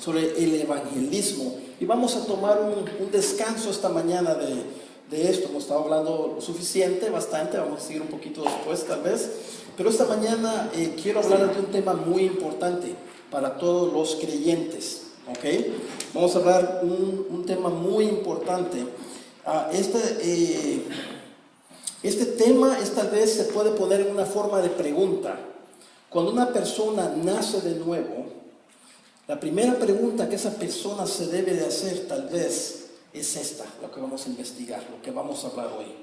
sobre el evangelismo. Y vamos a tomar un descanso esta mañana de esto. Hemos estado hablando lo suficiente, bastante, vamos a seguir un poquito después tal vez. Pero esta mañana quiero hablar de un tema muy importante para todos los creyentes. ¿Okay? Vamos a hablar un tema muy importante. Este tema tal vez se puede poner en una forma de pregunta. Cuando una persona nace de nuevo, la primera pregunta que esa persona se debe de hacer tal vez es esta, lo que vamos a investigar, lo que vamos a hablar hoy.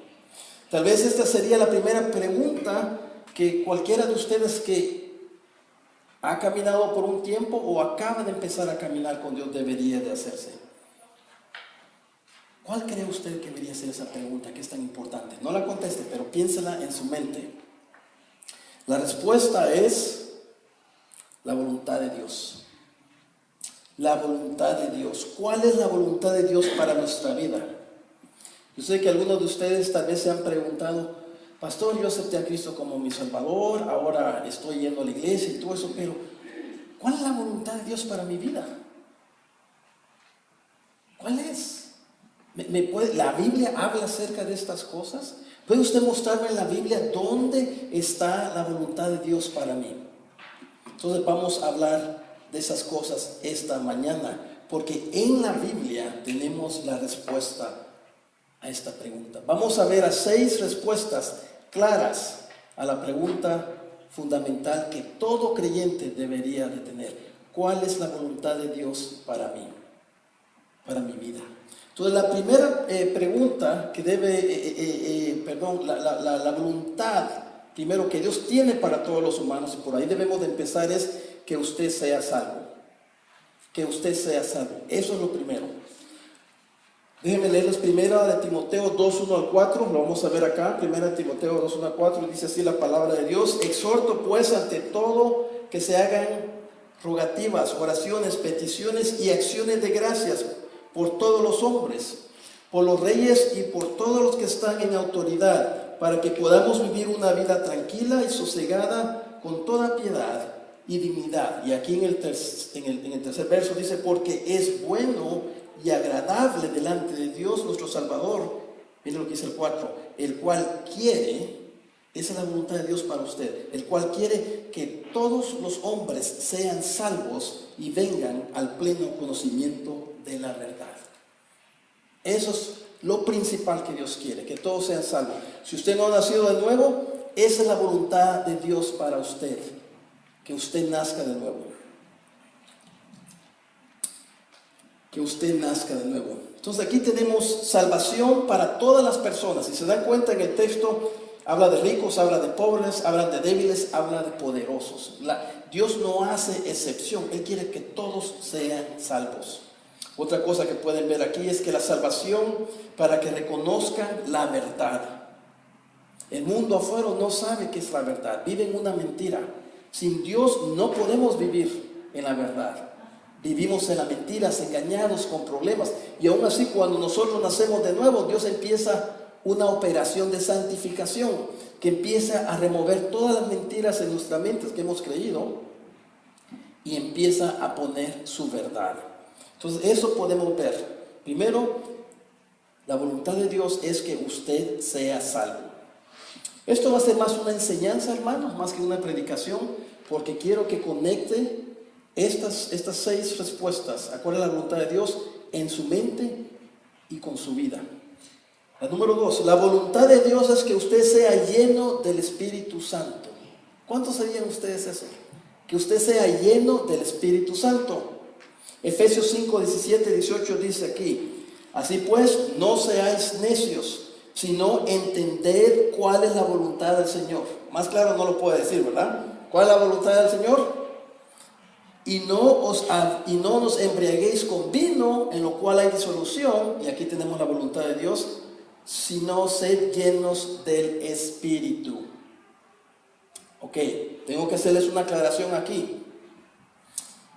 Tal vez esta sería la primera pregunta que cualquiera de ustedes que ha caminado por un tiempo o acaba de empezar a caminar con Dios debería de hacerse. ¿Cuál cree usted que debería ser esa pregunta que es tan importante? No la conteste, pero piénsela en su mente. La respuesta es la voluntad de Dios. La voluntad de Dios. ¿Cuál es la voluntad de Dios para nuestra vida? Yo sé que algunos de ustedes tal vez se han preguntado: pastor, yo acepté a Cristo como mi Salvador, ahora estoy yendo a la iglesia y todo eso, pero ¿cuál es la voluntad de Dios para mi vida? ¿Cuál es? ¿La Biblia habla acerca de estas cosas? ¿Puede usted mostrarme en la Biblia dónde está la voluntad de Dios para mí? Entonces vamos a hablar de esas cosas esta mañana, porque en la Biblia tenemos la respuesta a esta pregunta. Vamos a ver a 6 respuestas claras a la pregunta fundamental que todo creyente debería de tener. ¿Cuál es la voluntad de Dios para mí? Para mi vida. Entonces la primera pregunta que la voluntad primero que Dios tiene para todos los humanos, y por ahí debemos de empezar, es que usted sea salvo. Que usted sea salvo. Eso es lo primero. Déjenme leerles primera de Timoteo 2:1 al 4, lo vamos a ver acá. Primera de Timoteo 2:1 al 4, dice así la palabra de Dios: exhorto pues ante todo que se hagan rogativas, oraciones, peticiones y acciones de gracias por todos los hombres, por los reyes y por todos los que están en autoridad, para que podamos vivir una vida tranquila y sosegada con toda piedad y dignidad. Y aquí en el tercer verso dice: porque es bueno y agradable delante de Dios nuestro Salvador. Miren lo que dice el 4: el cual quiere, esa es la voluntad de Dios para usted, el cual quiere que todos los hombres sean salvos y vengan al pleno conocimiento de la verdad. Eso es lo principal que Dios quiere, que todos sean salvos. Si usted no ha nacido de nuevo, esa es la voluntad de Dios para usted, que usted nazca de nuevo. Que usted nazca de nuevo. Entonces aquí tenemos salvación para todas las personas. Si se dan cuenta, en el texto habla de ricos, habla de pobres, habla de débiles, habla de poderosos. Dios no hace excepción. Él quiere que todos sean salvos. Otra cosa que pueden ver aquí es que la salvación para que reconozcan la verdad. El mundo afuera no sabe qué es la verdad. Vive en una mentira. Sin Dios no podemos vivir en la verdad. Vivimos en las mentiras, engañados, con problemas. Y aún así, cuando nosotros nacemos de nuevo, Dios empieza una operación de santificación que empieza a remover todas las mentiras en nuestras mentes que hemos creído y empieza a poner su verdad. Entonces eso podemos ver. Primero, la voluntad de Dios es que usted sea salvo. Esto va a ser más una enseñanza, hermanos, más que una predicación, porque quiero que conecte estas 6 respuestas a cuál es la voluntad de Dios en su mente y con su vida. La número 2, la voluntad de Dios es que usted sea lleno del Espíritu Santo. ¿Cuántos sabían ustedes eso? Que usted sea lleno del Espíritu Santo. Efesios 5, 17, 18 dice aquí: así pues, no seáis necios, sino entended cuál es la voluntad del Señor. Más claro no lo puede decir, ¿verdad? ¿Cuál es la voluntad del Señor? Y no nos embriaguéis con vino, en lo cual hay disolución, y aquí tenemos la voluntad de Dios, sino sed llenos del Espíritu. Ok, tengo que hacerles una aclaración aquí.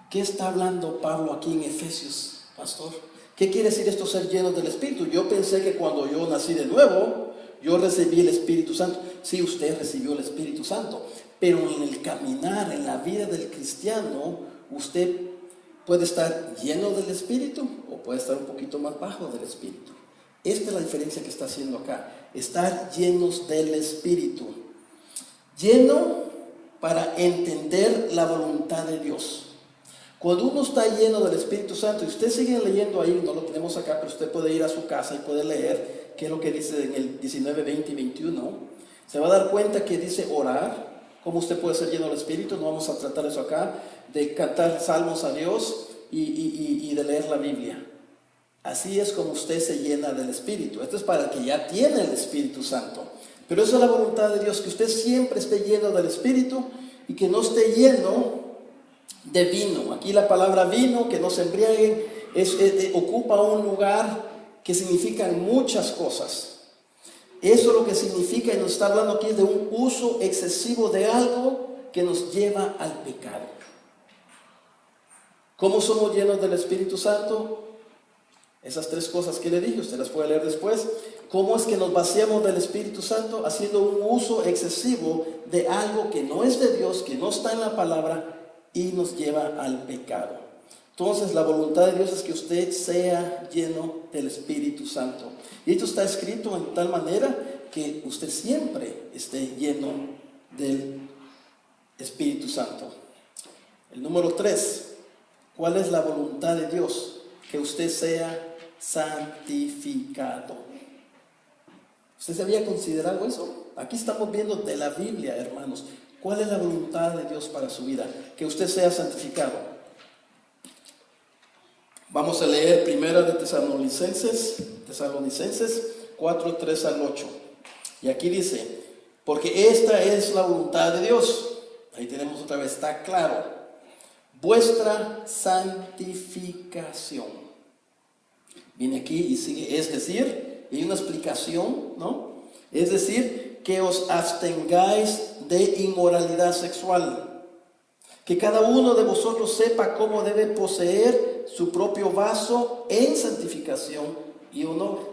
¿Qué está hablando Pablo aquí en Efesios, pastor? ¿Qué quiere decir esto, ser llenos del Espíritu? Yo pensé que cuando yo nací de nuevo, yo recibí el Espíritu Santo. Sí, usted recibió el Espíritu Santo, pero en el caminar, en la vida del cristiano, usted puede estar lleno del Espíritu o puede estar un poquito más bajo del Espíritu. Esta es la diferencia que está haciendo acá. Estar llenos del Espíritu. Lleno para entender la voluntad de Dios. Cuando uno está lleno del Espíritu Santo, y usted sigue leyendo ahí, no lo tenemos acá, pero usted puede ir a su casa y puede leer qué es lo que dice en el 19, 20 y 21. Se va a dar cuenta que dice orar. ¿Cómo usted puede ser lleno del Espíritu? No vamos a tratar eso acá, de cantar salmos a Dios y de leer la Biblia. Así es como usted se llena del Espíritu. Esto es para el que ya tiene el Espíritu Santo. Pero esa es la voluntad de Dios, que usted siempre esté lleno del Espíritu y que no esté lleno de vino. Aquí la palabra vino, que no se embriaguen, ocupa un lugar que significa muchas cosas. Eso es lo que significa, y nos está hablando aquí de un uso excesivo de algo que nos lleva al pecado. ¿Cómo somos llenos del Espíritu Santo? Esas tres cosas que le dije, usted las puede leer después. ¿Cómo es que nos vaciamos del Espíritu Santo? Haciendo un uso excesivo de algo que no es de Dios, que no está en la palabra y nos lleva al pecado. Entonces la voluntad de Dios es que usted sea lleno del Espíritu Santo. Y esto está escrito en tal manera que usted siempre esté lleno del Espíritu Santo. El número 3, ¿cuál es la voluntad de Dios? Que usted sea santificado. ¿Usted se había considerado eso? Aquí estamos viendo de la Biblia, hermanos. ¿Cuál es la voluntad de Dios para su vida? Que usted sea santificado. Vamos a leer primera de Tesalonicenses 4, 3 al 8. Y aquí dice, porque esta es la voluntad de Dios. Ahí tenemos otra vez, está claro. Vuestra santificación. Viene aquí y sigue, es decir, hay una explicación, ¿no? Es decir, que os abstengáis de inmoralidad sexual. Que cada uno de vosotros sepa cómo debe poseer su propio vaso en santificación y honor.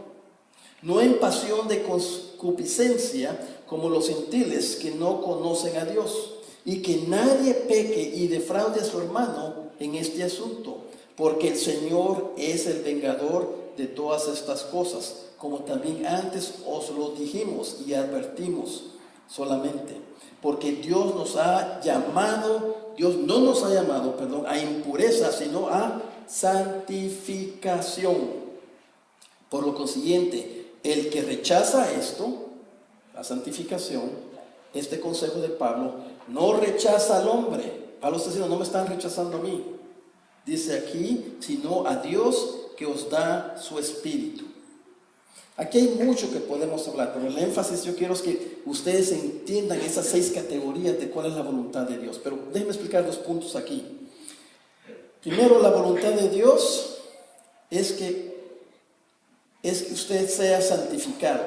No en pasión de concupiscencia como los gentiles que no conocen a Dios. Y que nadie peque y defraude a su hermano en este asunto. Porque el Señor es el vengador de todas estas cosas, como también antes os lo dijimos y advertimos solamente. Porque Dios no nos ha llamado a impureza, sino a santificación. Por lo consiguiente, el que rechaza esto, la santificación, este consejo de Pablo, no rechaza al hombre. Pablo está diciendo, no me están rechazando a mí. Dice aquí, sino a Dios que os da su Espíritu. Aquí hay mucho que podemos hablar, pero el énfasis yo quiero es que ustedes entiendan esas 6 categorías de cuál es la voluntad de Dios. Pero déjenme explicar 2 puntos aquí. Primero, la voluntad de Dios es que usted sea santificado.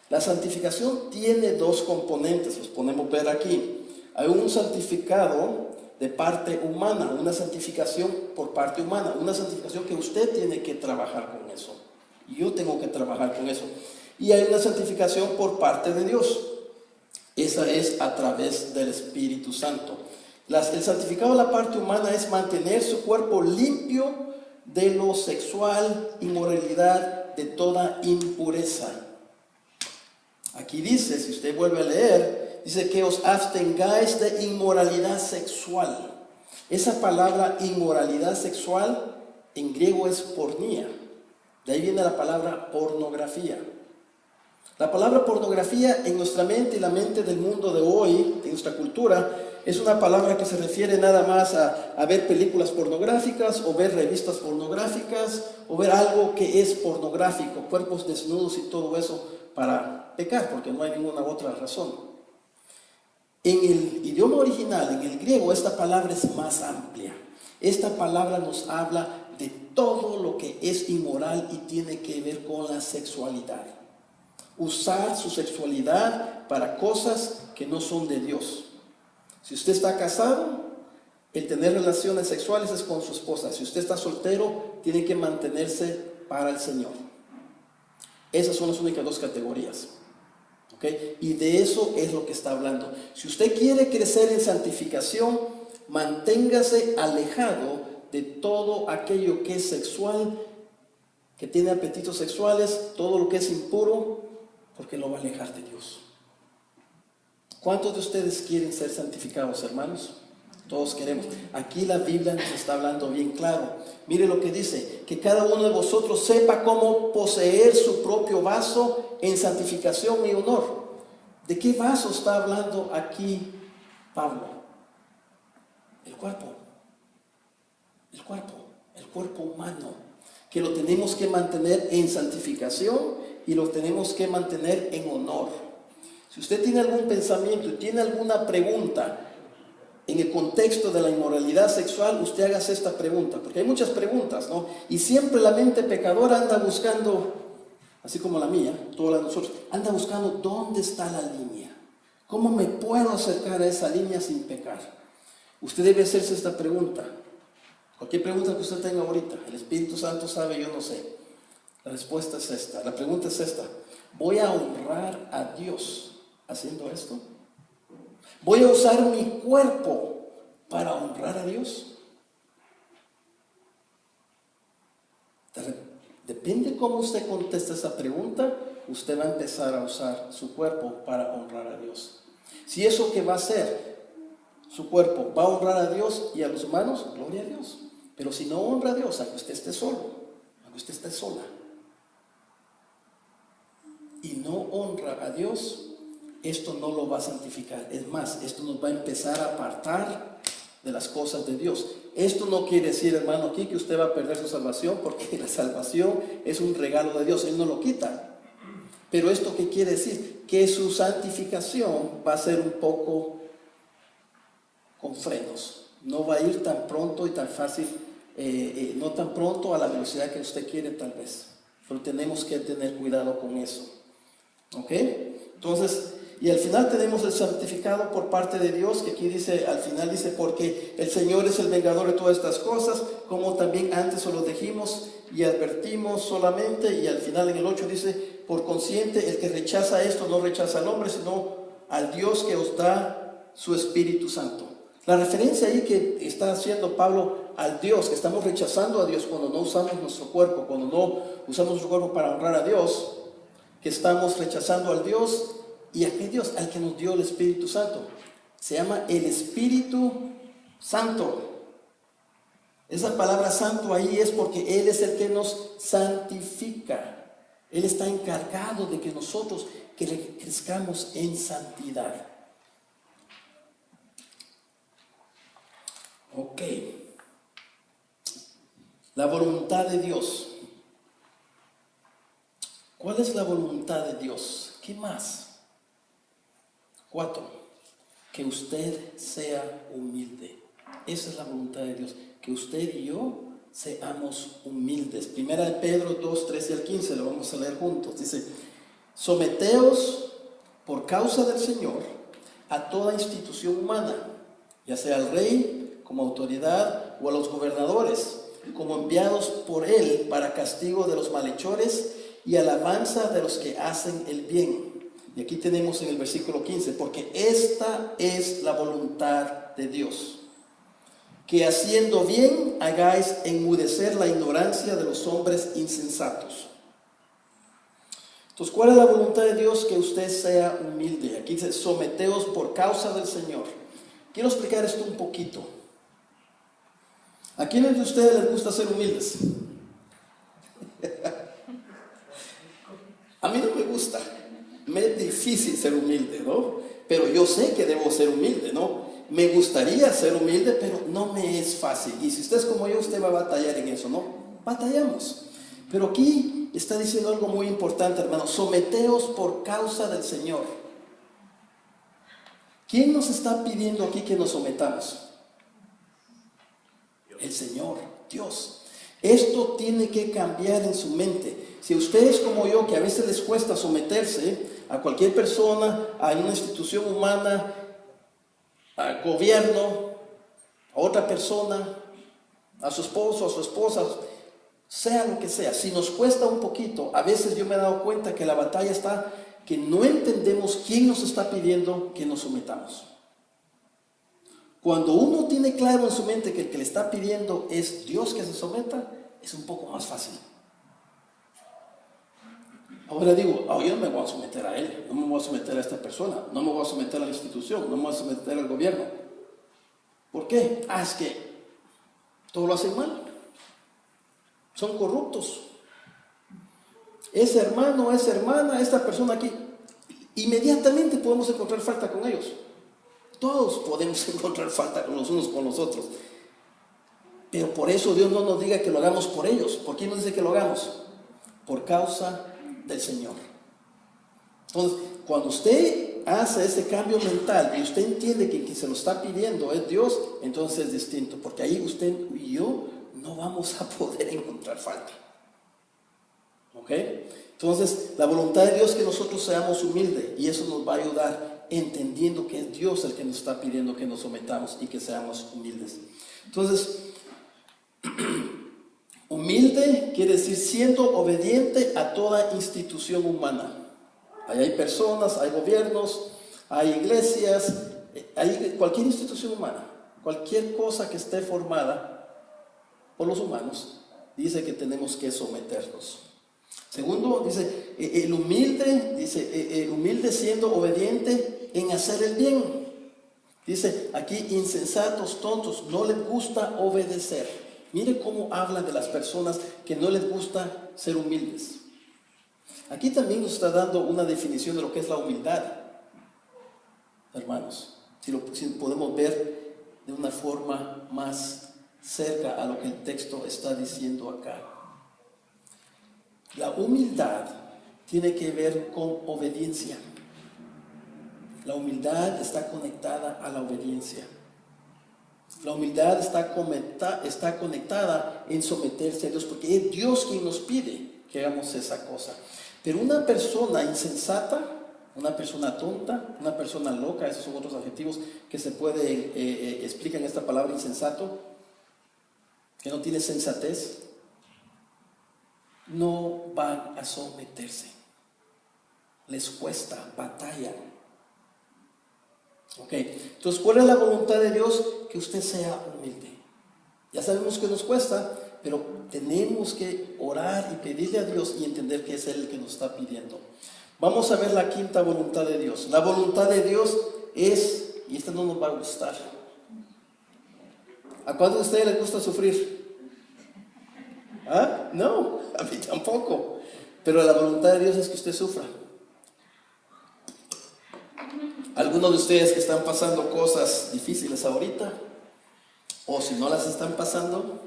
La santificación tiene 2 componentes, los podemos ver aquí. Hay un santificado de parte humana, una santificación por parte humana, una santificación que usted tiene que trabajar con eso. Y yo tengo que trabajar con eso. Y hay una santificación por parte de Dios. Esa es a través del Espíritu Santo. El santificado de la parte humana es mantener su cuerpo limpio de lo sexual, inmoralidad, de toda impureza. Aquí dice, si usted vuelve a leer, dice que os abstengáis de inmoralidad sexual. Esa palabra inmoralidad sexual en griego es pornía. De ahí viene la palabra pornografía. La palabra pornografía en nuestra mente y la mente del mundo de hoy, en nuestra cultura, es una palabra que se refiere nada más a ver películas pornográficas o ver revistas pornográficas o ver algo que es pornográfico, cuerpos desnudos y todo eso para pecar, porque no hay ninguna otra razón. En el idioma original, en el griego, esta palabra es más amplia. Esta palabra nos habla de todo lo que es inmoral y tiene que ver con la sexualidad. Usar su sexualidad para cosas que no son de Dios. Si usted está casado, el tener relaciones sexuales es con su esposa. Si usted está soltero, tiene que mantenerse para el Señor. Esas son las únicas 2 categorías. ¿Okay? Y de eso es lo que está hablando. Si usted quiere crecer en santificación, manténgase alejado de todo aquello que es sexual, que tiene apetitos sexuales, todo lo que es impuro, porque lo va a alejar de Dios. ¿Cuántos de ustedes quieren ser santificados, hermanos? Todos queremos. Aquí la Biblia nos está hablando bien claro. Mire lo que dice, que cada uno de vosotros sepa cómo poseer su propio vaso en santificación y honor. ¿De qué vaso está hablando aquí Pablo? El cuerpo humano, que lo tenemos que mantener en santificación y lo tenemos que mantener en honor. Si usted tiene algún pensamiento y tiene alguna pregunta en el contexto de la inmoralidad sexual, usted hágase esta pregunta, porque hay muchas preguntas, ¿no? Y siempre la mente pecadora anda buscando, así como la mía, todas las de nosotros, anda buscando dónde está la línea. ¿Cómo me puedo acercar a esa línea sin pecar? Usted debe hacerse esta pregunta. Cualquier pregunta que usted tenga ahorita, el Espíritu Santo sabe, yo no sé. La respuesta es esta, la pregunta es esta. ¿Voy a honrar a Dios haciendo esto? ¿Voy a usar mi cuerpo para honrar a Dios? Depende cómo usted conteste esa pregunta, usted va a empezar a usar su cuerpo para honrar a Dios. Si eso que va a hacer su cuerpo va a honrar a Dios y a los humanos, gloria a Dios. Pero si no honra a Dios, aunque usted esté solo, aunque usted esté sola, y no honra a Dios, esto no lo va a santificar. Es más, esto nos va a empezar a apartar de las cosas de Dios. Esto no quiere decir, hermano, aquí que usted va a perder su salvación, porque la salvación es un regalo de Dios, Él no lo quita. Pero esto ¿qué quiere decir? Que su santificación va a ser un poco con frenos. No va a ir tan pronto y tan fácil, no tan pronto a la velocidad que usted quiere tal vez. Pero tenemos que tener cuidado con eso. ¿Ok? Entonces, y al final tenemos el santificado por parte de Dios, que aquí dice, al final dice, porque el Señor es el vengador de todas estas cosas, como también antes os lo dijimos y advertimos solamente, y al final en el 8 dice, por consciente, el que rechaza esto no rechaza al hombre, sino al Dios que os da su Espíritu Santo. La referencia ahí que está haciendo Pablo al Dios, que estamos rechazando a Dios cuando no usamos nuestro cuerpo, cuando no usamos nuestro cuerpo para honrar a Dios, que estamos rechazando al Dios. ¿Y a qué Dios? Al que nos dio el Espíritu Santo. Se llama el Espíritu Santo. Esa palabra santo ahí es porque Él es el que nos santifica. Él está encargado de que nosotros crezcamos en santidad. Ok. La voluntad de Dios. ¿Cuál es la voluntad de Dios? ¿Qué más? 4. Que usted sea humilde. Esa es la voluntad de Dios. Que usted y yo seamos humildes. Primera de Pedro 2, 13 al 15. Lo vamos a leer juntos. Dice, someteos por causa del Señor a toda institución humana, ya sea al rey como autoridad o a los gobernadores, como enviados por Él para castigo de los malhechores y alabanza de los que hacen el bien. Y aquí tenemos en el versículo 15, porque esta es la voluntad de Dios, que haciendo bien hagáis enmudecer la ignorancia de los hombres insensatos. Entonces, ¿cuál es la voluntad de Dios? Que usted sea humilde. Aquí dice, someteos por causa del Señor. Quiero explicar esto un poquito. ¿A quiénes de ustedes les gusta ser humildes? A mí no me gusta. Me es difícil ser humilde, ¿no? Pero yo sé que debo ser humilde, ¿no? Me gustaría ser humilde, pero no me es fácil. Y si usted es como yo, usted va a batallar en eso, ¿no? Batallamos. Pero aquí está diciendo algo muy importante, hermano. Someteos por causa del Señor. ¿Quién nos está pidiendo aquí que nos sometamos? El Señor, Dios. Esto tiene que cambiar en su mente. Si ustedes como yo, que a veces les cuesta someterse a cualquier persona, a una institución humana, al gobierno, a otra persona, a su esposo, a su esposa, sea lo que sea, si nos cuesta un poquito, a veces yo me he dado cuenta que la batalla está que no entendemos quién nos está pidiendo que nos sometamos. Cuando uno tiene claro en su mente que el que le está pidiendo es Dios que se someta, es un poco más fácil. Ahora digo, yo no me voy a someter a él, no me voy a someter a esta persona, no me voy a someter a la institución, no me voy a someter al gobierno. ¿Por qué? Es que todo lo hacen mal. Son corruptos. Ese hermano, esa hermana, esta persona aquí, inmediatamente podemos encontrar falta con ellos. Todos podemos encontrar falta con los unos con los otros. Pero por eso Dios no nos diga que lo hagamos por ellos. ¿Por qué nos dice que lo hagamos? Por causa del Señor. Entonces, cuando usted hace ese cambio mental y usted entiende que quien se lo está pidiendo es Dios, entonces es distinto, porque ahí usted y yo no vamos a poder encontrar falta. ¿Ok? Entonces, la voluntad de Dios es que nosotros seamos humildes, y eso nos va a ayudar entendiendo que es Dios el que nos está pidiendo que nos sometamos y que seamos humildes. Entonces, humilde quiere decir siendo obediente a toda institución humana. Ahí hay personas, hay gobiernos, hay iglesias, hay cualquier institución humana, cualquier cosa que esté formada por los humanos, dice que tenemos que someternos. Segundo, dice, el humilde siendo obediente en hacer el bien. Dice aquí, insensatos, tontos, no les gusta obedecer. Mire cómo habla de las personas que no les gusta ser humildes. Aquí también nos está dando una definición de lo que es la humildad, hermanos. Si podemos ver de una forma más cerca a lo que el texto está diciendo acá. La humildad tiene que ver con obediencia. La humildad está conectada a la obediencia. La humildad está conectada en someterse a Dios, porque es Dios quien nos pide que hagamos esa cosa. Pero una persona insensata, una persona tonta, una persona loca, esos son otros adjetivos que se pueden explicar en esta palabra insensato, que no tiene sensatez, no van a someterse. Les cuesta, batallan. Ok, entonces, ¿cuál es la voluntad de Dios? Que usted sea humilde. Ya sabemos que nos cuesta, pero tenemos que orar y pedirle a Dios y entender que es Él el que nos está pidiendo. Vamos a ver la quinta voluntad de Dios. La voluntad de Dios es, y esta no nos va a gustar. ¿A cuántos de ustedes les gusta sufrir? ¿Ah? No, a mí tampoco. Pero la voluntad de Dios es que usted sufra. Algunos de ustedes que están pasando cosas difíciles ahorita, o si no las están pasando,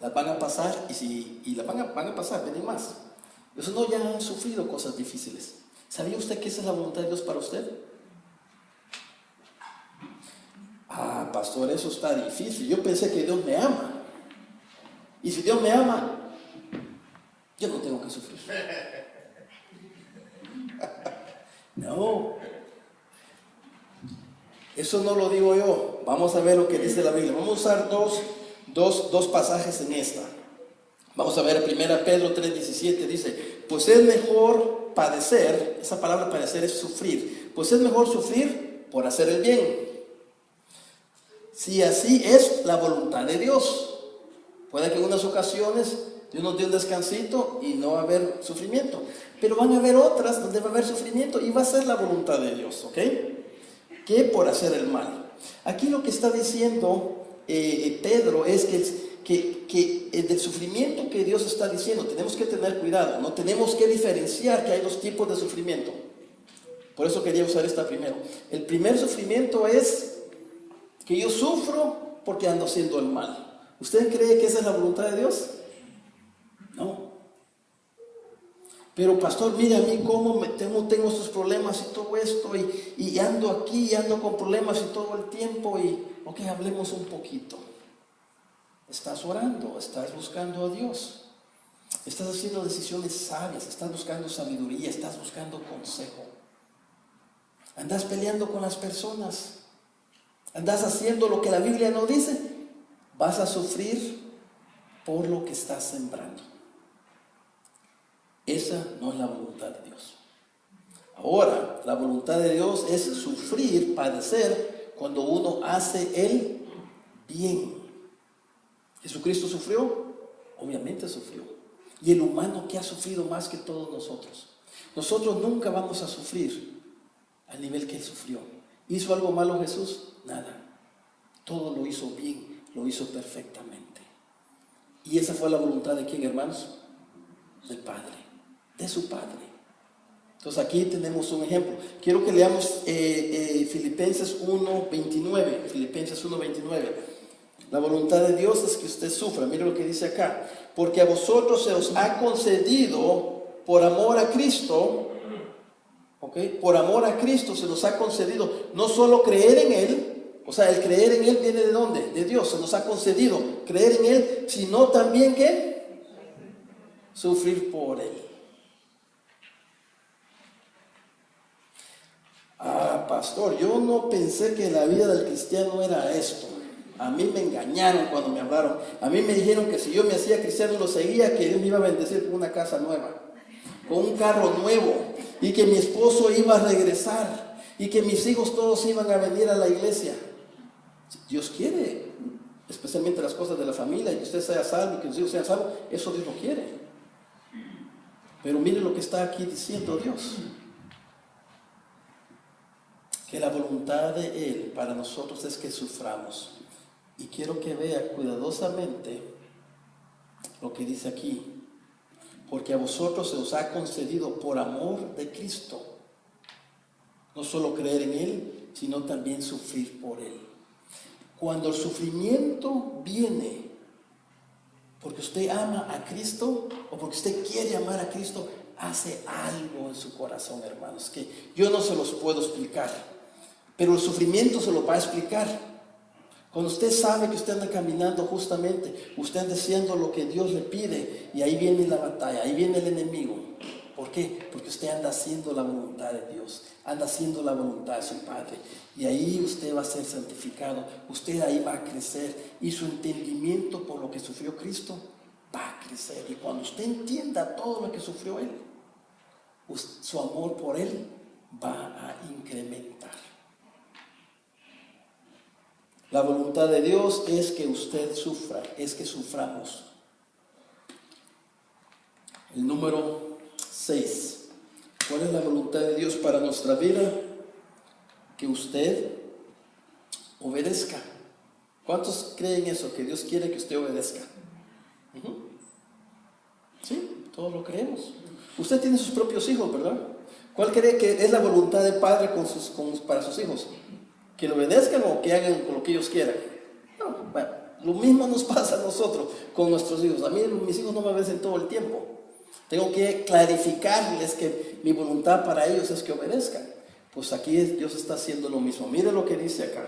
las van a pasar, y las van a pasar, vienen más. Eso no, ya han sufrido cosas difíciles. ¿Sabía usted que esa es la voluntad de Dios para usted? Pastor, eso está difícil. Yo pensé que Dios me ama. Y si Dios me ama, yo no tengo que sufrir. No. Eso no lo digo yo. Vamos a ver lo que dice la Biblia. Vamos a usar dos pasajes en esta. Vamos a ver 1 Pedro 3:17. Dice, pues es mejor padecer. Esa palabra padecer es sufrir. Pues es mejor sufrir por hacer el bien. Si así es la voluntad de Dios. Puede que en unas ocasiones Dios nos dé un descansito y no va a haber sufrimiento. Pero van a haber otras donde va a haber sufrimiento y va a ser la voluntad de Dios. ¿Ok? Que por hacer el mal. Aquí lo que está diciendo Pedro es que del sufrimiento que Dios está diciendo tenemos que tener cuidado, no tenemos que diferenciar que hay dos tipos de sufrimiento. Por eso quería usar esta primero. El primer sufrimiento es que yo sufro porque ando haciendo el mal. ¿Usted cree que esa es la voluntad de Dios? No. Pero pastor, mire a mí cómo tengo estos problemas y todo esto, y ando aquí, y ando con problemas y todo el tiempo, ok, hablemos un poquito. Estás orando, estás buscando a Dios, estás haciendo decisiones sabias, estás buscando sabiduría, estás buscando consejo. Andas peleando con las personas, andas haciendo lo que la Biblia no dice, vas a sufrir por lo que estás sembrando. Esa no es la voluntad de Dios. Ahora, la voluntad de Dios es sufrir, padecer cuando uno hace el bien. ¿Jesucristo sufrió? Obviamente sufrió. Y el humano que ha sufrido más que todos nosotros. Nosotros nunca vamos a sufrir al nivel que Él sufrió. ¿Hizo algo malo Jesús? Nada. Todo lo hizo bien, lo hizo perfectamente. ¿Y esa fue la voluntad de quién, hermanos? Del Padre, de su Padre. Entonces aquí tenemos un ejemplo. Quiero que leamos Filipenses 1:29. Filipenses 1:29. La voluntad de Dios es que usted sufra. Mire lo que dice acá. Porque a vosotros se os ha concedido por amor a Cristo. Por amor a Cristo se nos ha concedido no solo creer en Él. O sea, el creer en Él viene ¿de dónde? De Dios. Se nos ha concedido creer en Él, sino también ¿qué? Sufrir por Él. Pastor, yo no pensé que la vida del cristiano era esto. A mí me engañaron cuando me hablaron. A mí me dijeron que si yo me hacía cristiano y lo seguía, que Dios me iba a bendecir con una casa nueva, con un carro nuevo, y que mi esposo iba a regresar, y que mis hijos todos iban a venir a la iglesia. Dios quiere, especialmente las cosas de la familia, y que usted sea salvo, y que sus hijos sean salvos, eso Dios lo quiere. Pero mire lo que está aquí diciendo Dios. Que la voluntad de Él para nosotros es que suframos. Y quiero que vea cuidadosamente lo que dice aquí. Porque a vosotros se os ha concedido por amor de Cristo, no solo creer en Él, sino también sufrir por Él. Cuando el sufrimiento viene porque usted ama a Cristo o porque usted quiere amar a Cristo, hace algo en su corazón, hermanos, que yo no se los puedo explicar, pero el sufrimiento se lo va a explicar. Cuando usted sabe que usted anda caminando justamente, usted anda haciendo lo que Dios le pide, y ahí viene la batalla, ahí viene el enemigo. ¿Por qué? Porque usted anda haciendo la voluntad de Dios, anda haciendo la voluntad de su Padre, y ahí usted va a ser santificado, usted ahí va a crecer, y su entendimiento por lo que sufrió Cristo va a crecer. Y cuando usted entienda todo lo que sufrió Él, su amor por Él va a incrementar. La voluntad de Dios es que usted sufra, es que suframos. El número 6. ¿Cuál es la voluntad de Dios para nuestra vida? Que usted obedezca. ¿Cuántos creen eso? Que Dios quiere que usted obedezca. Sí, todos lo creemos. Usted tiene sus propios hijos, ¿verdad? ¿Cuál cree que es la voluntad del Padre para sus hijos? ¿Que lo obedezcan o que hagan lo que ellos quieran? No, bueno, lo mismo nos pasa a nosotros con nuestros hijos. A mí mis hijos no me obedecen todo el tiempo. Tengo que clarificarles que mi voluntad para ellos es que obedezcan. Pues aquí Dios está haciendo lo mismo. Mire lo que dice acá.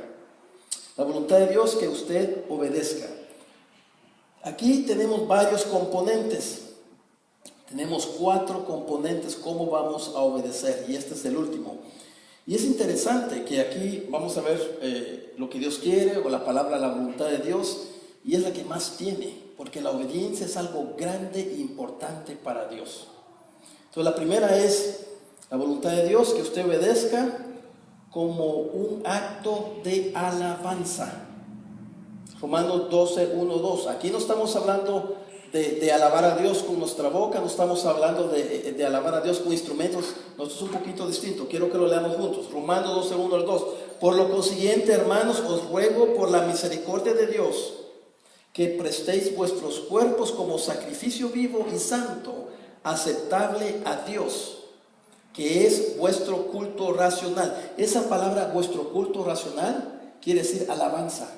La voluntad de Dios es que usted obedezca. Aquí tenemos varios componentes. Tenemos 4 componentes cómo vamos a obedecer, y este es el último. Y es interesante que aquí vamos a ver lo que Dios quiere, o la palabra, la voluntad de Dios, y es la que más tiene, porque la obediencia es algo grande e importante para Dios. Entonces la primera es la voluntad de Dios, que usted obedezca como un acto de alabanza. Romanos 12, 1, 2. Aquí no estamos hablando de alabar a Dios con nuestra boca, no estamos hablando de alabar a Dios con instrumentos. Esto es un poquito distinto, quiero que lo leamos juntos. Romanos 12, 1 al 2. Por lo consiguiente, hermanos, os ruego por la misericordia de Dios que prestéis vuestros cuerpos como sacrificio vivo y santo, aceptable a Dios, que es vuestro culto racional. Esa palabra, vuestro culto racional, quiere decir alabanza.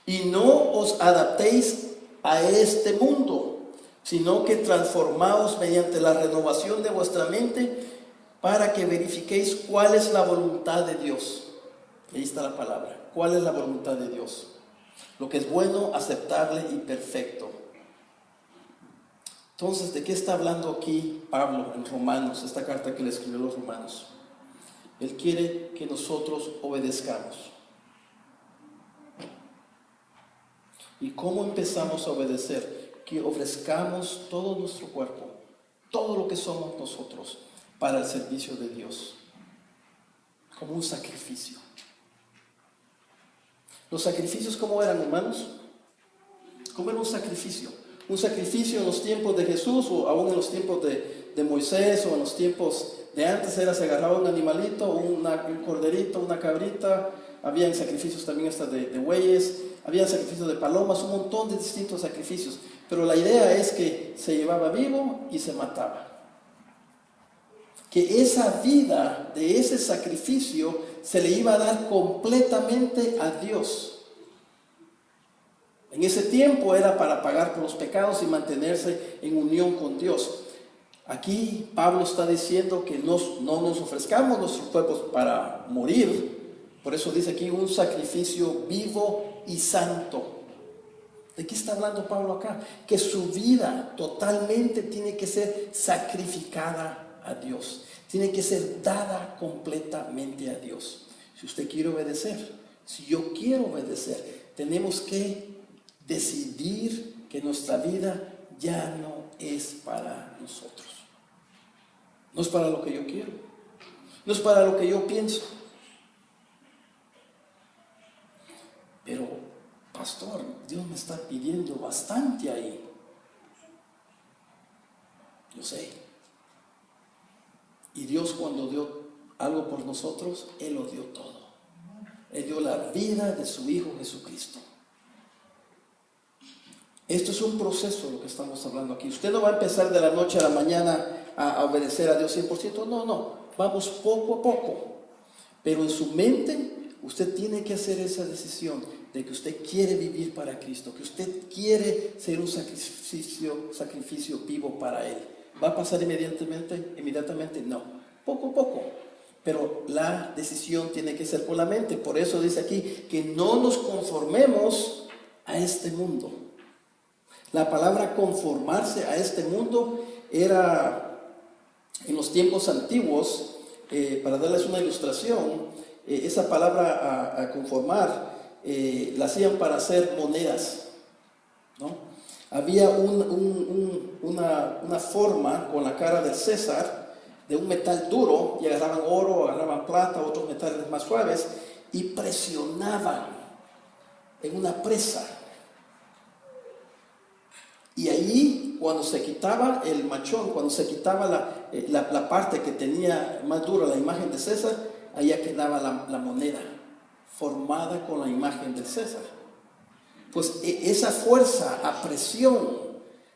Y no os adaptéis a este mundo, sino que transformaos mediante la renovación de vuestra mente, para que verifiquéis cuál es la voluntad de Dios. Ahí está la palabra. ¿Cuál es la voluntad de Dios? Lo que es bueno, aceptable y perfecto. Entonces, ¿de qué está hablando aquí Pablo en Romanos, esta carta que le escribió a los romanos? Él quiere que nosotros obedezcamos. ¿Y cómo empezamos a obedecer? Que ofrezcamos todo nuestro cuerpo, todo lo que somos nosotros, para el servicio de Dios, como un sacrificio. Los sacrificios, ¿cómo eran, hermanos? ¿Cómo era un sacrificio? Un sacrificio en los tiempos de Jesús o aún en los tiempos de Moisés o en los tiempos de antes era, se agarraba un animalito, un corderito, una cabrita, habían sacrificios también hasta de bueyes, había sacrificios de palomas, un montón de distintos sacrificios, pero la idea es que se llevaba vivo y se mataba. Que esa vida de ese sacrificio se le iba a dar completamente a Dios. En ese tiempo era para pagar por los pecados y mantenerse en unión con Dios. Aquí Pablo está diciendo que no nos ofrezcamos nuestros cuerpos para morir. Por eso dice aquí un sacrificio vivo y santo. ¿De qué está hablando Pablo acá? Que su vida totalmente tiene que ser sacrificada a Dios. Tiene que ser dada completamente a Dios. Si usted quiere obedecer, si yo quiero obedecer, tenemos que decidir que nuestra vida ya no es para nosotros. No es para lo que yo quiero. No es para lo que yo pienso. Pero, pastor, Dios me está pidiendo bastante ahí. Yo sé. Y Dios, cuando dio algo por nosotros, Él lo dio todo. Él dio la vida de su Hijo Jesucristo. Esto es un proceso, lo que estamos hablando aquí. Usted no va a empezar de la noche a la mañana a obedecer a Dios 100%. No. Vamos poco a poco. Pero en su mente, usted tiene que hacer esa decisión de que usted quiere vivir para Cristo, que usted quiere ser un sacrificio vivo para Él. ¿Va a pasar inmediatamente? No. Poco a poco. Pero la decisión tiene que ser por la mente. Por eso dice aquí que no nos conformemos a este mundo. La palabra conformarse a este mundo era, en los tiempos antiguos, para darles una ilustración, esa palabra a conformar la hacían para hacer monedas, ¿no? Había una forma con la cara del César, de un metal duro, y agarraban oro, agarraban plata, otros metales más suaves, y presionaban en una presa. Y allí, cuando se quitaba el machón, cuando se quitaba la parte que tenía más dura la imagen de César, allá quedaba la moneda formada con la imagen del César. Pues esa fuerza a presión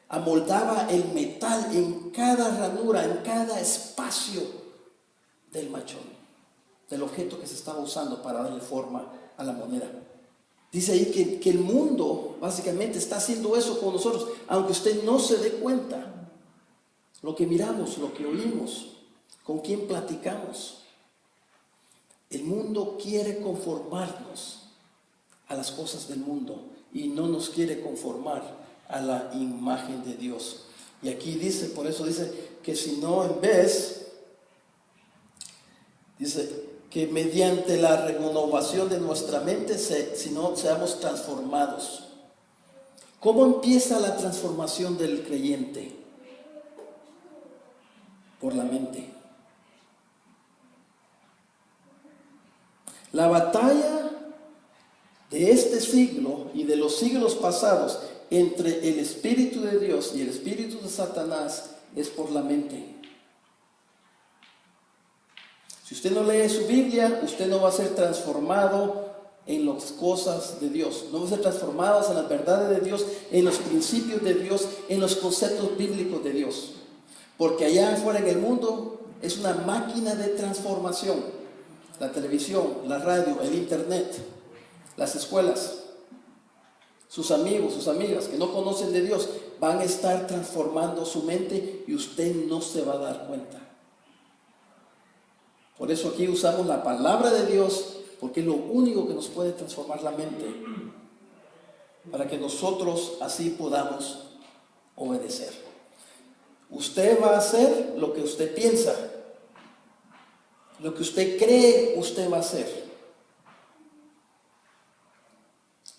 amoldaba el metal en cada ranura, en cada espacio del machón, del objeto que se estaba usando para darle forma a la moneda. Dice ahí que el mundo básicamente está haciendo eso con nosotros, aunque usted no se dé cuenta. Lo que miramos, lo que oímos, con quién platicamos. El mundo quiere conformarnos a las cosas del mundo y no nos quiere conformar a la imagen de Dios. Y aquí dice, por eso dice que si no, en vez, dice que mediante la renovación de nuestra mente, si no, seamos transformados. ¿Cómo empieza la transformación del creyente? Por la mente. La batalla de este siglo y de los siglos pasados entre el Espíritu de Dios y el Espíritu de Satanás es por la mente. Si usted no lee su Biblia, usted no va a ser transformado en las cosas de Dios. No va a ser transformado en las verdades de Dios, en los principios de Dios, en los conceptos bíblicos de Dios. Porque allá afuera en el mundo es una máquina de transformación. La televisión, la radio, el internet, las escuelas, sus amigos, sus amigas que no conocen de Dios van a estar transformando su mente y usted no se va a dar cuenta. Por eso aquí usamos la palabra de Dios, porque es lo único que nos puede transformar la mente, para que nosotros así podamos obedecer. Usted va a hacer lo que usted piensa, lo que usted cree, usted va a hacer.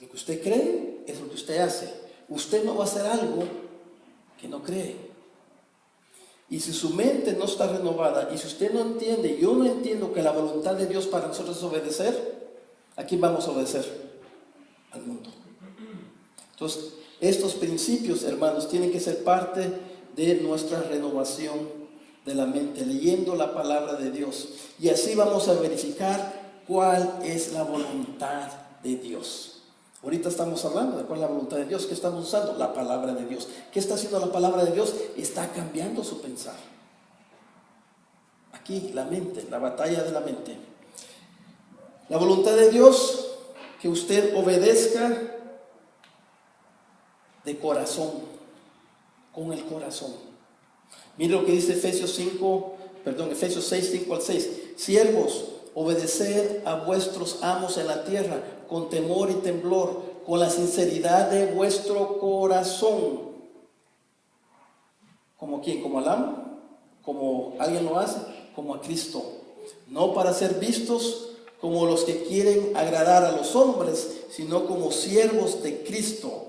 Lo que usted cree es lo que usted hace. Usted no va a hacer algo que no cree. Y si su mente no está renovada, y si usted no entiende, yo no entiendo que la voluntad de Dios para nosotros es obedecer, ¿a quién vamos a obedecer? al mundo. Entonces, estos principios, hermanos, tienen que ser parte de nuestra renovación de la mente, leyendo la palabra de Dios. Y así vamos a verificar cuál es la voluntad de Dios. Ahorita estamos hablando de cuál es la voluntad de Dios. ¿Qué estamos usando? La palabra de Dios. ¿Qué está haciendo la palabra de Dios? Está cambiando su pensar. Aquí, la mente, la batalla de la mente. La voluntad de Dios, que usted obedezca de corazón, con el corazón. Mire lo que dice Efesios 6, 5 al 6. Siervos, obedeced a vuestros amos en la tierra con temor y temblor, con la sinceridad de vuestro corazón. ¿Como quién? ¿Como al amo? ¿Como alguien lo hace? Como a Cristo. No para ser vistos como los que quieren agradar a los hombres, sino como siervos de Cristo,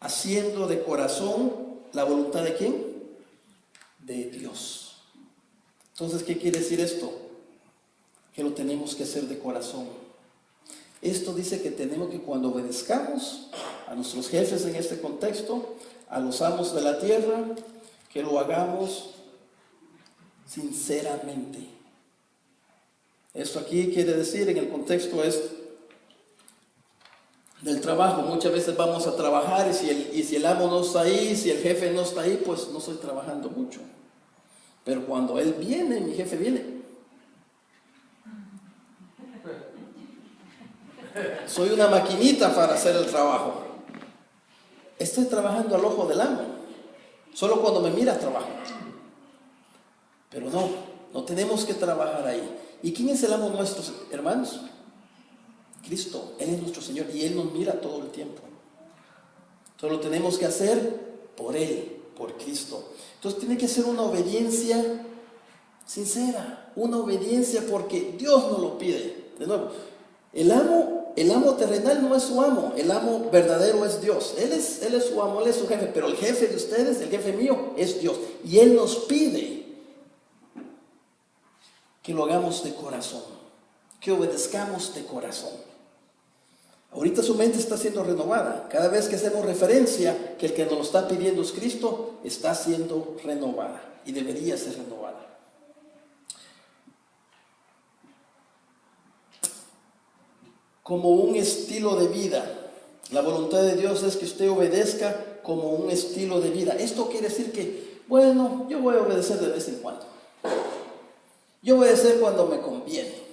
haciendo de corazón la voluntad de ¿quién? De Dios. Entonces, ¿qué quiere decir esto? Que lo tenemos que hacer de corazón. Esto dice que tenemos que, cuando obedezcamos a nuestros jefes en este contexto, a los amos de la tierra, que lo hagamos sinceramente. Esto aquí quiere decir, en el contexto es del trabajo. Muchas veces vamos a trabajar y si el amo no está ahí, si el jefe no está ahí, pues no estoy trabajando mucho. Pero cuando él viene, mi jefe viene. Soy una maquinita para hacer el trabajo. Estoy trabajando al ojo del amo. Solo cuando me mira trabajo. Pero no tenemos que trabajar ahí. ¿Y quién es el amo nuestro, hermanos? Cristo. Él es nuestro Señor y Él nos mira todo el tiempo. Entonces lo tenemos que hacer por Él, por Cristo. Entonces tiene que ser una obediencia sincera, una obediencia porque Dios nos lo pide. De nuevo, el amo terrenal no es su amo, el amo verdadero es Dios. Él es su amo, Él es su jefe, pero el jefe de ustedes, el jefe mío, es Dios. Y Él nos pide que lo hagamos de corazón, que obedezcamos de corazón. Ahorita su mente está siendo renovada. Cada vez que hacemos referencia que el que nos lo está pidiendo es Cristo, está siendo renovada y debería ser renovada. Como un estilo de vida. La voluntad de Dios es que usted obedezca como un estilo de vida. Esto quiere decir que, bueno, yo voy a obedecer de vez en cuando. Yo voy a obedecer cuando me conviene.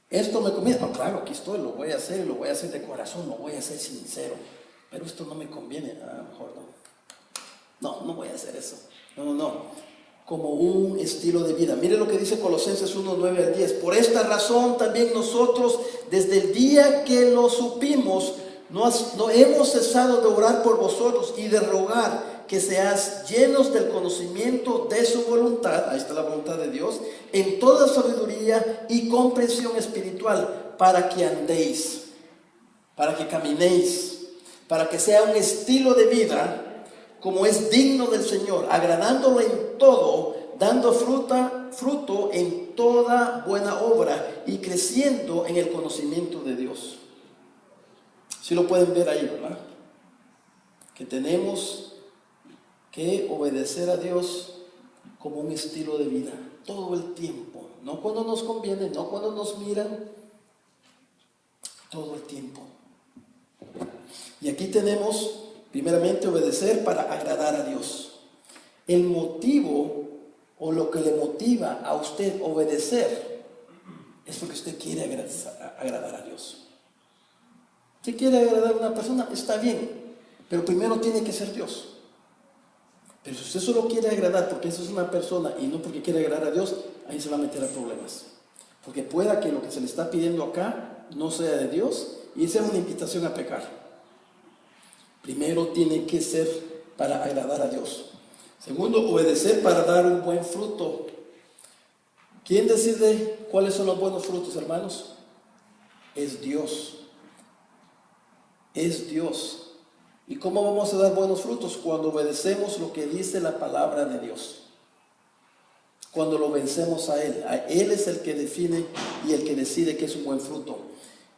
Esto me conviene. No, claro, aquí estoy, lo voy a hacer y lo voy a hacer de corazón, lo voy a hacer sincero. Pero esto no me conviene, mejor no. No voy a hacer eso. No. Como un estilo de vida. Mire lo que dice Colosenses 1, 9 al 10. Por esta razón también nosotros, desde el día que lo supimos, no hemos cesado de orar por vosotros y de rogar que seáis llenos del conocimiento de su voluntad, ahí está la voluntad de Dios, en toda sabiduría y comprensión espiritual, para que andéis, para que caminéis, para que sea un estilo de vida como es digno del Señor, agradándolo en todo, dando fruto en toda buena obra y creciendo en el conocimiento de Dios. Si lo pueden ver ahí, ¿verdad? Que tenemos que obedecer a Dios como un estilo de vida, todo el tiempo, no cuando nos conviene, no cuando nos miran, todo el tiempo. Y aquí tenemos, primeramente, obedecer para agradar a Dios. El motivo o lo que le motiva a usted obedecer es porque usted quiere agradar a Dios. Si quiere agradar a una persona, está bien, pero primero tiene que ser Dios. Pero si usted solo quiere agradar porque esa es una persona y no porque quiere agradar a Dios, ahí se va a meter a problemas. Porque pueda que lo que se le está pidiendo acá no sea de Dios y sea una invitación a pecar. Primero tiene que ser para agradar a Dios. Segundo, obedecer para dar un buen fruto. ¿Quién decide cuáles son los buenos frutos, hermanos? Es Dios. Es Dios. ¿Y cómo vamos a dar buenos frutos? Cuando obedecemos lo que dice la palabra de Dios. Cuando lo obedecemos a Él. A Él es el que define y el que decide qué es un buen fruto.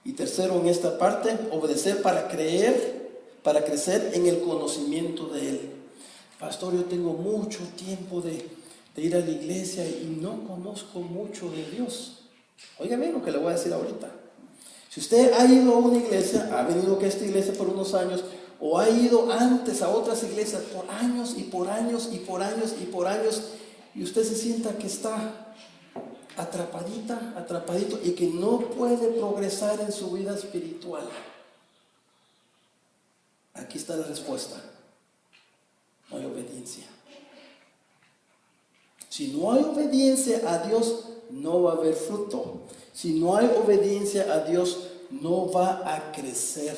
Y tercero, en esta parte, obedecer para crecer en el conocimiento de Él. Pastor, yo tengo mucho tiempo de ir a la iglesia y no conozco mucho de Dios. Oiga bien lo que le voy a decir ahorita. Si usted ha ido a una iglesia, ha venido a esta iglesia por unos años, o ha ido antes a otras iglesias por años y por años y por años y por años, y usted se sienta que está atrapadito y que no puede progresar en su vida espiritual. Aquí está la respuesta. No hay obediencia. Si no hay obediencia a Dios, no va a haber fruto. Si no hay obediencia a Dios, no va a crecer.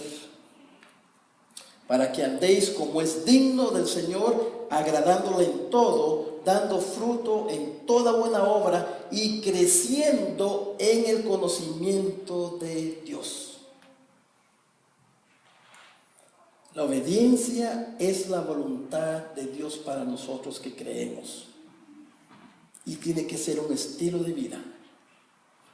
Para que andéis como es digno del Señor, agradándole en todo, dando fruto en toda buena obra y creciendo en el conocimiento de Dios. La obediencia es la voluntad de Dios para nosotros que creemos. Y tiene que ser un estilo de vida.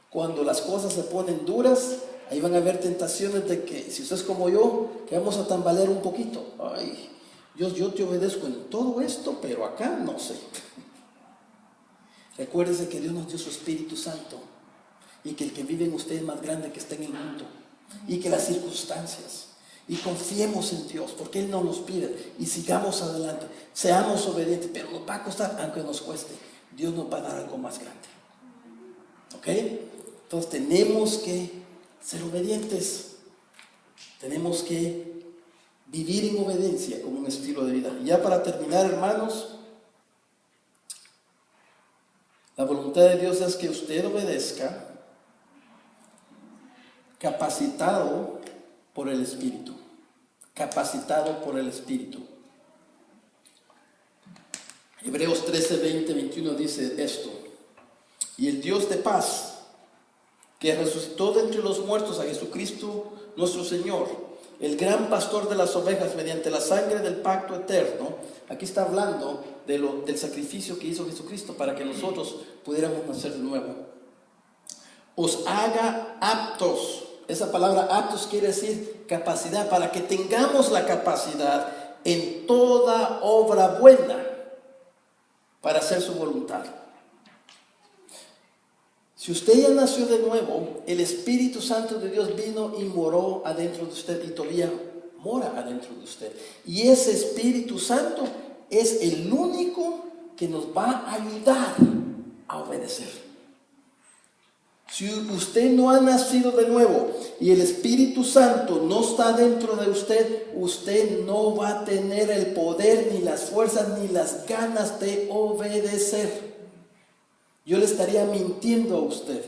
Cuando las cosas se ponen duras, ahí van a haber tentaciones de que, si usted es como yo, que vamos a tambalear un poquito. Ay, yo te obedezco en todo esto, pero acá no sé. Recuérdese que Dios nos dio su Espíritu Santo y que el que vive en usted es más grande que está en el mundo y que las circunstancias. Y confiemos en Dios porque Él no nos pide y sigamos adelante. Seamos obedientes, pero nos va a costar, aunque nos cueste. Dios nos va a dar algo más grande. ¿Ok? Entonces tenemos que ser obedientes. Tenemos que vivir en obediencia como un estilo de vida. Y ya para terminar, hermanos, la voluntad de Dios es que usted obedezca capacitado por el Espíritu. Capacitado por el Espíritu. Hebreos 13, 20, 21 dice esto: y el Dios de paz, que resucitó de entre los muertos a Jesucristo nuestro Señor, el gran pastor de las ovejas, mediante la sangre del pacto eterno. Aquí está hablando del sacrificio que hizo Jesucristo para que nosotros pudiéramos nacer de nuevo. Os haga aptos. Esa palabra aptos quiere decir capacidad, para que tengamos la capacidad en toda obra buena para hacer su voluntad. Si usted ya nació de nuevo, el Espíritu Santo de Dios vino y moró adentro de usted, y todavía mora adentro de usted. Y ese Espíritu Santo es el único que nos va a ayudar a obedecer. Si usted no ha nacido de nuevo y el Espíritu Santo no está dentro de usted, usted no va a tener el poder, ni las fuerzas, ni las ganas de obedecer. Yo le estaría mintiendo a usted.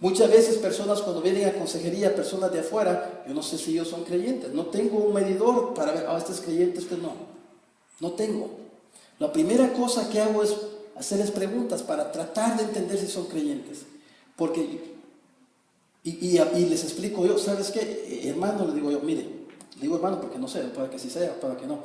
Muchas veces personas cuando vienen a consejería, personas de afuera, yo no sé si ellos son creyentes. No tengo un medidor para ver, este es creyente, este no. No tengo. La primera cosa que hago es hacerles preguntas para tratar de entender si son creyentes. Porque, y les explico yo, ¿sabes qué? Hermano, le digo yo, mire, le digo hermano porque no sé, para que sí sea, para que no.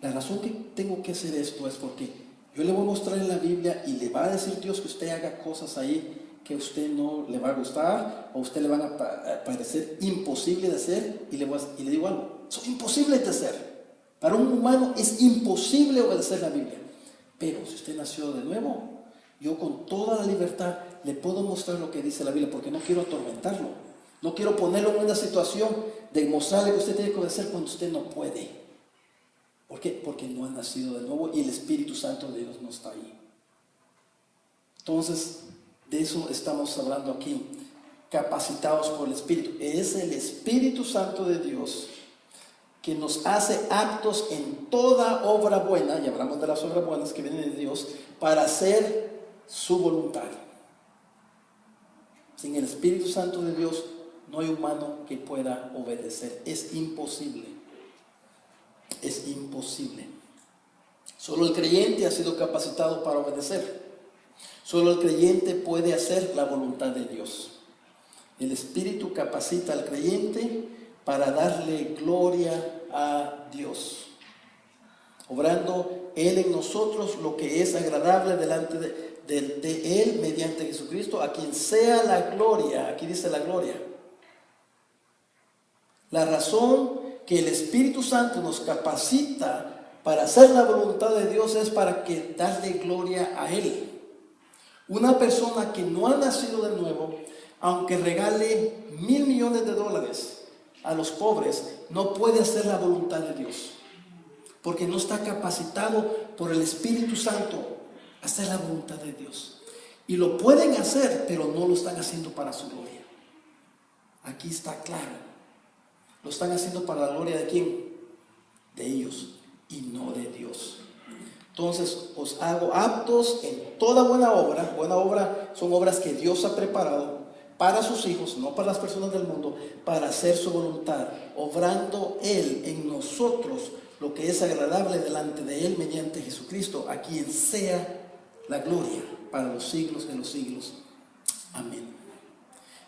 La razón que tengo que hacer esto es porque yo le voy a mostrar en la Biblia y le va a decir Dios que usted haga cosas ahí que a usted no le va a gustar o a usted le van a parecer imposible de hacer, y le digo algo, son imposibles de hacer. Para un humano es imposible obedecer la Biblia. Pero si usted nació de nuevo, yo con toda la libertad le puedo mostrar lo que dice la Biblia, porque no quiero atormentarlo. No quiero ponerlo en una situación de mostrarle que usted tiene que obedecer cuando usted no puede. ¿Por qué? Porque no ha nacido de nuevo y el Espíritu Santo de Dios no está ahí. Entonces, de eso estamos hablando aquí. Capacitados por el Espíritu. Es el Espíritu Santo de Dios que nos hace aptos en toda obra buena, y hablamos de las obras buenas que vienen de Dios, para hacer su voluntad. Sin el Espíritu Santo de Dios no hay humano que pueda obedecer. Es imposible. Es imposible. Solo el creyente ha sido capacitado para obedecer. Solo el creyente puede hacer la voluntad de Dios. El Espíritu capacita al creyente para darle gloria a Dios, obrando Él en nosotros lo que es agradable delante de Él mediante Jesucristo, a quien sea la gloria. Aquí dice la gloria. La razón que el Espíritu Santo nos capacita para hacer la voluntad de Dios es para que darle gloria a Él. Una persona que no ha nacido de nuevo, aunque regale $1,000 millones a los pobres, no puede hacer la voluntad de Dios, porque no está capacitado por el Espíritu Santo a hacer la voluntad de Dios. Y lo pueden hacer, pero no lo están haciendo para su gloria. Aquí está claro. Lo están haciendo para la gloria de ¿quién? De ellos y no de Dios. Entonces os hago aptos en toda buena obra. Buena obra son obras que Dios ha preparado para sus hijos, no para las personas del mundo, para hacer su voluntad, obrando Él en nosotros lo que es agradable delante de Él mediante Jesucristo, a quien sea la gloria para los siglos de los siglos. Amén.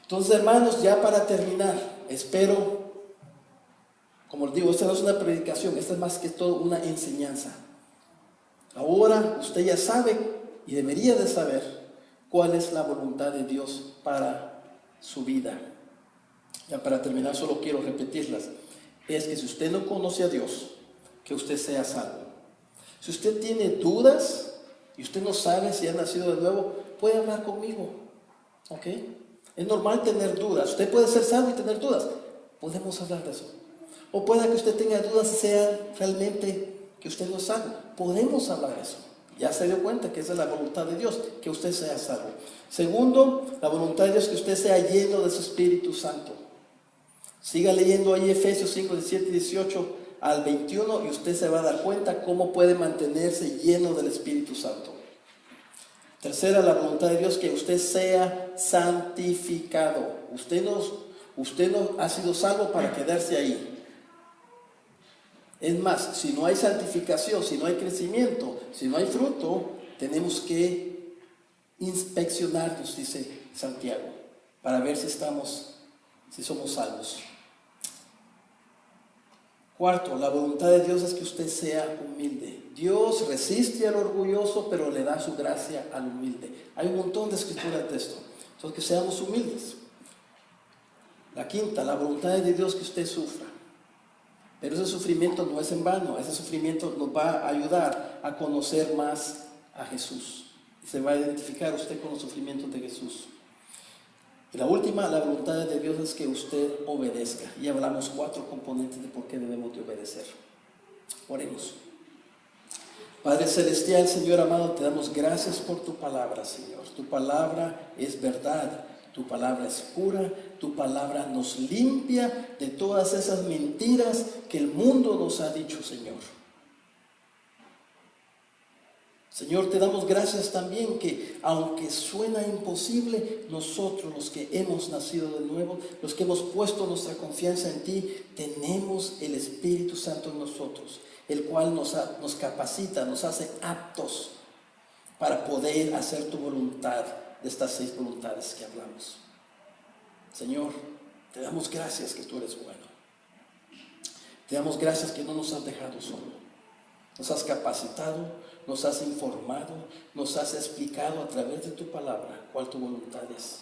Entonces, hermanos, ya para terminar, espero, como les digo, esta no es una predicación, esta es más que todo una enseñanza. Ahora usted ya sabe y debería de saber cuál es la voluntad de Dios para su vida. Ya para terminar, solo quiero repetirlas. Es que si usted no conoce a Dios, que usted sea salvo. Si usted tiene dudas y usted no sabe si ha nacido de nuevo, puede hablar conmigo. ¿Ok? Es normal tener dudas. Usted puede ser salvo y tener dudas. Podemos hablar de eso. O pueda que usted tenga dudas y sea realmente que usted no es salvo. Podemos hablar de eso. Ya se dio cuenta que esa es la voluntad de Dios, que usted sea salvo. Segundo, la voluntad de Dios es que usted sea lleno de su Espíritu Santo. Siga leyendo ahí Efesios 5, 17 y 18 al 21 y usted se va a dar cuenta cómo puede mantenerse lleno del Espíritu Santo. Tercera, la voluntad de Dios, que usted sea santificado. Usted no ha sido salvo para quedarse ahí. Es más, si no hay santificación, si no hay crecimiento, si no hay fruto, tenemos que inspeccionarnos, dice Santiago, para ver si somos salvos. Cuarto, la voluntad de Dios es que usted sea humilde. Dios resiste al orgulloso, pero le da su gracia al humilde. Hay un montón de escritura de esto. Entonces, que seamos humildes. La quinta, la voluntad de Dios es que usted sufra. Pero ese sufrimiento no es en vano. Ese sufrimiento nos va a ayudar a conocer más a Jesús. Y se va a identificar usted con los sufrimientos de Jesús. Y la última, la voluntad de Dios es que usted obedezca. Y hablamos 4 componentes de por qué debemos de obedecer. Oremos. Padre Celestial, Señor amado, te damos gracias por tu palabra, Señor. Tu palabra es verdad, tu palabra es pura, tu palabra nos limpia de todas esas mentiras que el mundo nos ha dicho, Señor. Señor, te damos gracias también que, aunque suena imposible, nosotros los que hemos nacido de nuevo, los que hemos puesto nuestra confianza en ti, tenemos el Espíritu Santo en nosotros, el cual nos capacita, nos hace aptos para poder hacer tu voluntad, de estas 6 voluntades que hablamos. Señor, te damos gracias que tú eres bueno. Te damos gracias que no nos has dejado solo. Nos has capacitado, nos has informado, nos has explicado a través de tu palabra cuál tu voluntad es.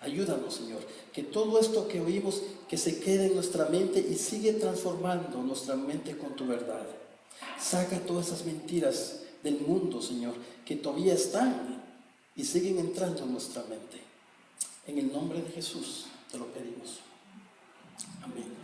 Ayúdanos, Señor, que todo esto que oímos, que se quede en nuestra mente y sigue transformando nuestra mente con tu verdad. Saca todas esas mentiras del mundo, Señor, que todavía están y siguen entrando en nuestra mente. En el nombre de Jesús te lo pedimos. Amén.